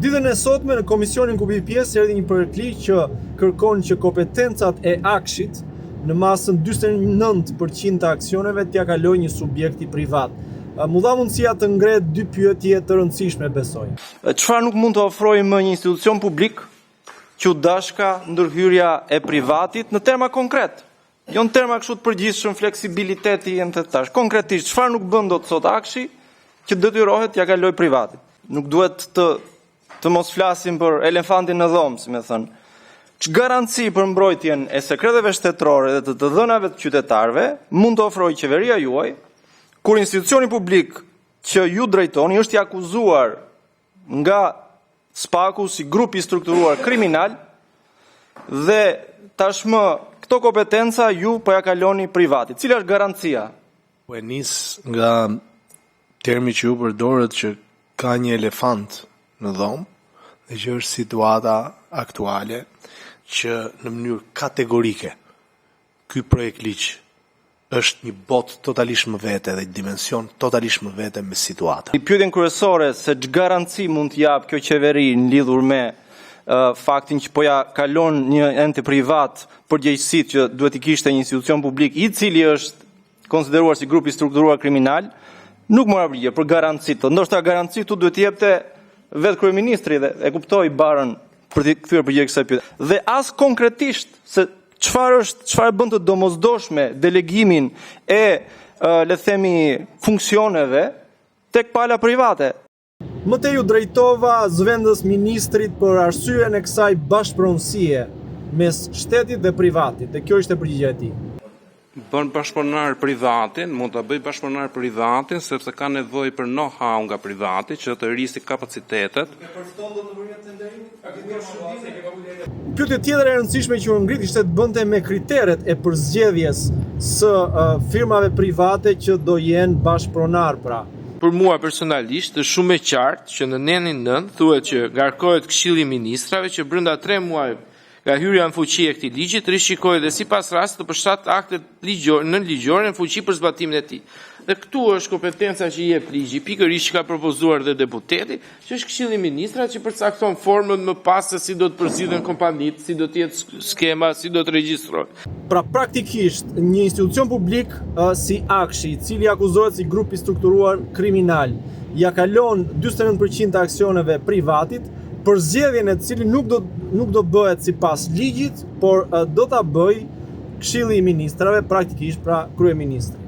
Ditën e sotme në komisionin ku bëj pjesë erdhi një përkliq që kërkon që kompetencat e Akshit në masën 49% të aksioneve t'ia kalojë një subjekti privat. Mu dha mundësia të ngret dy pyetje të rëndësishme, besoj. Çfarë nuk mund të ofrojë më një institucion publik që u dashka ndërhyrja e privatit në terma konkret? Jo në terma kështu të përgjithshëm, fleksibiliteti e të tash. Konkretisht, çfarë nuk bën dot sot Akshi që detyrohet t'ia kalojë privatit? Nuk duhet të mos flasim për elefantin në dhomë, si me thënë. Që garanci për mbrojtjen e sekreteve shtetërore dhe të dhënave të qytetarëve mund të ofrojë qeveria juaj, kur institucioni publik që ju drejtoni është i akuzuar nga Spaku si grup i strukturuar kriminal dhe tashmë këto kompetenca ju po ja kaloni privatit. Cila është garancia? Po e nis nga termi që ju përdorët që ka një elefant në dhomë dhe që është situata aktuale që në mënyrë kategorike ky projekt ligj është një botë totalisht më vete dhe një dimension totalisht më vete me situata. Pyetjen kryesore se ç'të garanci mund të jap kjo qeveri në lidhur me faktin që po ja kalon një ente privat përgjegjësitë që duhet i kishte një institucion publik i cili është konsideruar si grup i strukturuar kriminal, nuk mora përgjigje për garancitë. Ndoshta garanci këtu duhet i jepte vetë kryeministri dhe e kuptoi barën për të kthyer përgjigje kësaj pyetje. Dhe as konkretisht se çfarë bën të domosdoshme delegimin e le të themi funksioneve tek pala private. Më tej u drejtova zëvendës ministrit për arsyeën e kësaj bashkëpronësie mes shtetit dhe privatit, dhe kjo ishte përgjigjja e tij. Bën bashkëpunar privatin, mund ta bëj bashkëpunar privatin sepse ka nevojë për know-how nga privati që të rrisi kapacitetet. Pyetje tjetër e rëndësishme që u ngrit ishte të bënte me kriteret e përzgjedhjes së firmave private që do jenë bashkëpronar pra. Për mua personalisht është shumë e qartë që në nenin 9 thuhet që ngarkohet Këshilli i Ministrave që brenda 3 muaj nga hyrja në fuqi e këtij ligji të rishikohet dhe sipas rastit të përshtat aktet ligjore në fuqi për zbatimin e tij. Dhe këtu është kompetenca që i jep ligji, pikërisht që ka propozuar dhe deputeti, që është Këshilli i Ministrave që përcakton formën më pas se si do të përzgjidhen kompanitë, si do të jetë skema, si do të regjistrohet. Pra praktikisht një institucion publik si Akshi, i cili akuzohet si grup i strukturuar kriminal, ja kalon 49% të aksioneve privatit, përzgjedhjen e cili nuk do bëhet sipas ligjit, por do ta bëj Këshilli i Ministrave, praktikisht pra kryeministri.